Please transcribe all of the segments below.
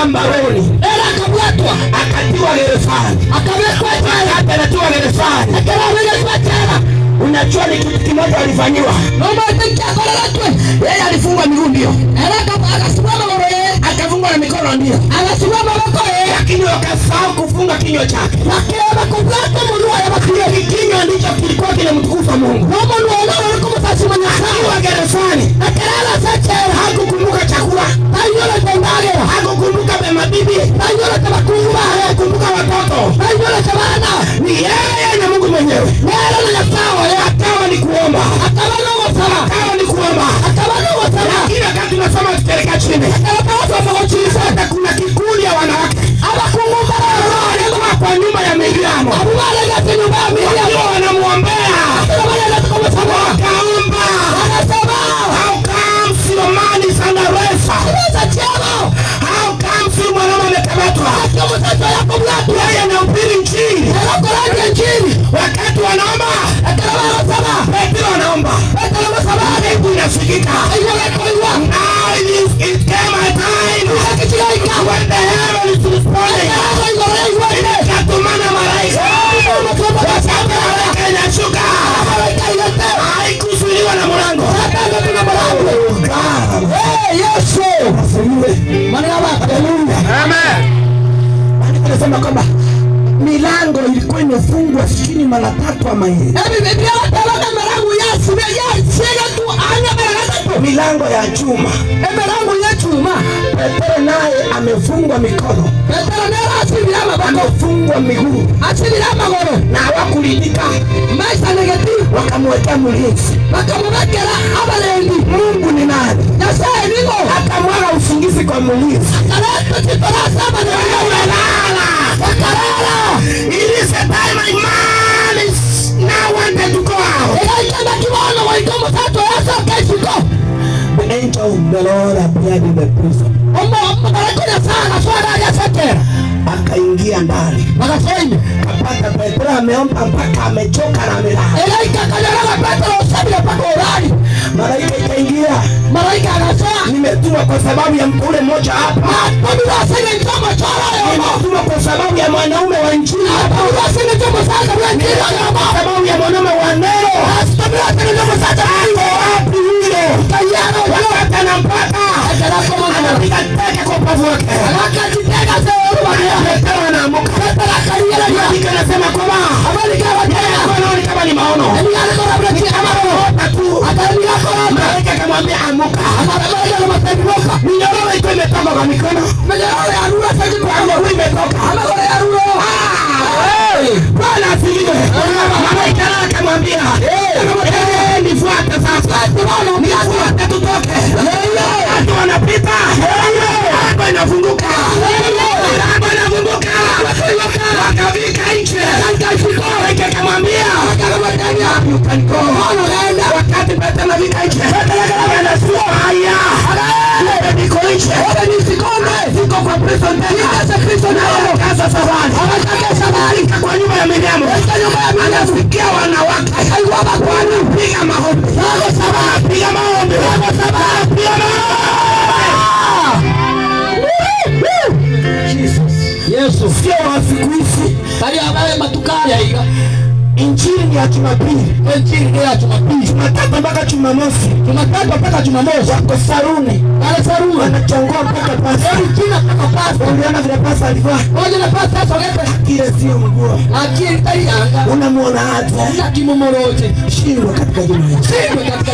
akatiwa mbaroni, akabwatwa, akatiwa gerezani, akawekwa jela, akatiwa gerezani. akawekwa jela. Unajua ni kitu kimoja alifanyiwa. Yeye alifungwa miguu ndio. Akasimama magoro yeye, akafungwa na mikono ndio. Akasimama magoro yeye, Lakini wakasahau kufunga kinywa chake. Wakema kubwata munua ya bakile. Kinywa ndicho kilikuwa kinamtukuza Mungu. Mama nuona walikumutasi manyasa. Akiwa gerezani, Akalala sachela. hakukumbuka chakula, Tayola tembage. hakukumbuka bibi, Tayola tabakumba. hakukumbuka watoto. Tayola tabana. Ni yeye na Mungu mwenyewe. Nero na yasawa ya. Akawa ni kuomba, Akabana wasama. akawa ni kuomba. Akabana wasama. Lakini wakati unasoma tuteleka chini, Akabana wafagochisa. hata kuna kikundi ya wanawake Abakumumba. walikuwa kwa nyumba ya Miriamu, Abubale gati nyumba ya Miriamu. wakiwa wanamuombea. Wakaomba, how comes your man is under arrest? How comes you mwanaume amekamatwa? Yeye anahubiri Injili. Wakati wanaomba, Petro anaomba, mbingu inasikika. Now it came a time when the heaven is responding. Ikatumana malaika, malaika inashuka, haikuzuiliwa na mlango. Yesu. Maandiko yanasema kwamba milango ilikuwa imefungwa sijui mara 3 ama 4. Milango ya chuma. Petro naye amefungwa mikono, amefungwa miguu, na hawakuridhika, wakamwekea mlinzi. Mungu ni nani? Akamwaga usingizi kwa mlinzi. It is a time my man is now wanted to go out. The angel of the Lord appeared in the prison. Akaingia ndani, kapata Petro ameomba mpaka amechoka na amelala. Malaika ikaingia, nimetumwa kwa sababu ya mtu ule mmoja hapa, nimetumwa kwa sababu ya mwanaume wa Injili hapa, kwa sababu ya mwanaume wa neno. Wapi yule? Wakati anampata anapiga teke kwa upavu wake, Petro anaamuka. Malaika anasema kwamba anaona kama ni maono, malaika akamwambia amuka. Minyororo iko imetoka kwa mikono, Bwana asifiwe. Malaika akamwambia nifuate sasa, nifuate tutoke. Watu wanapita, milango inafunguka, wakafika nje. Malaika akamwambia you can go. Wakati Petro anafika nje, anasema haya, niko nje, niko kwa prison tena, kaza safari kwa nyumba ya Miriamu. Anafikia wanawake wanapiga maombi, piga maombi. Yesu sio wa siku hizi. Injili ni ya Jumapili, Jumatatu mpaka Jumamosi, wako saruni, wanachongoa mpaka pasi. Uliona vile pasi alivaa? Akile sio mguu. Unamuona hata shindwa katika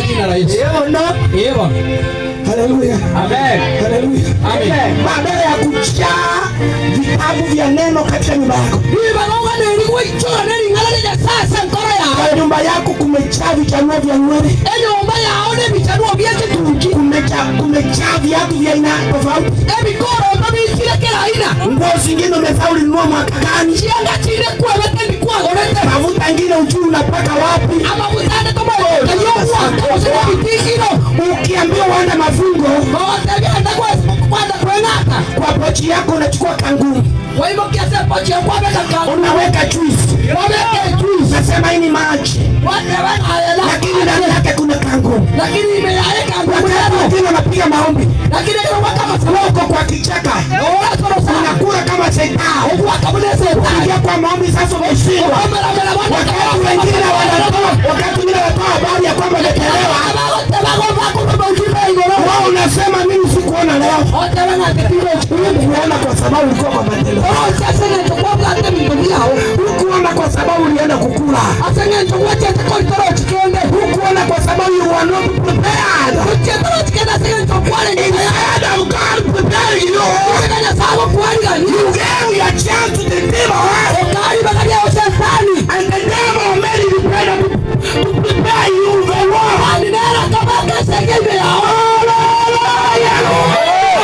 jina la Yesu. Haleluya. Badala ya kujaa vitabu vya neno katika nyumba yako, kwa nyumba yako kumejaa vichanuo vya nywele, kumejaa viatu vya aina tofauti, nguo zingine umesahau ulinunua mwaka gani, mafuta ingine ujui unapaka wapi. Ukiambiwa uende mafungo, kwa pochi yako unachukua kangumu, unaweka juice, nasema hii ni maji, lakini ndani yake kuna kangumu. Lakini unapiga maombi, uko kwa kichaka, Ukiingia kwa maombi sasa umeshindwa. Wakati wengine wanatoa habari ya kwamba umechelewa. Wao unasema mimi sikuona leo. Hukuona kwa sababu ulikuwa kwa matendo. Hukuona kwa sababu ulienda kukula. Hukuona kwa sababu you were not prepared. Instead of God preparing you, you gave your chance to the devil. And the devil made it better to prepare you the war.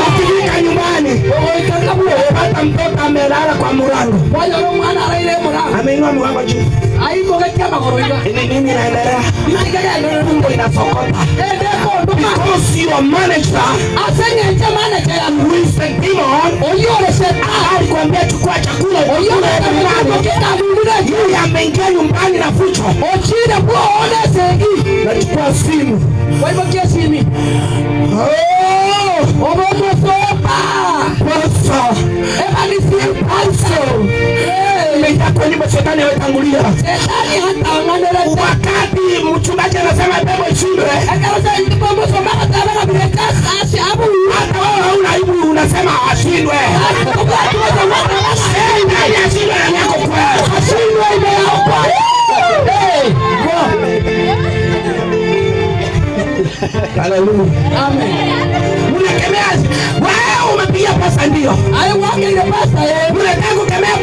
Ukifika nyumbani pata mtoto amelala kwa mlango, ameinua mlango juu. Ni nini inaendelea? Mungu inasokota. Because your manager who is the demon alikwambia chukua chakula, yeye ameingia nyumbani na fucho. Nachukua simu. Kwa shetani ametangulia. Wakati mchungaji anasema pepo ishindwe, hata wewe hauna aibu unasema ashindwe. Nani ashindwe na yako kwa? Ashindwe ile yako. Haleluya. Amen. Unakemea wewe umepiga pesa ndio. Unataka kukemea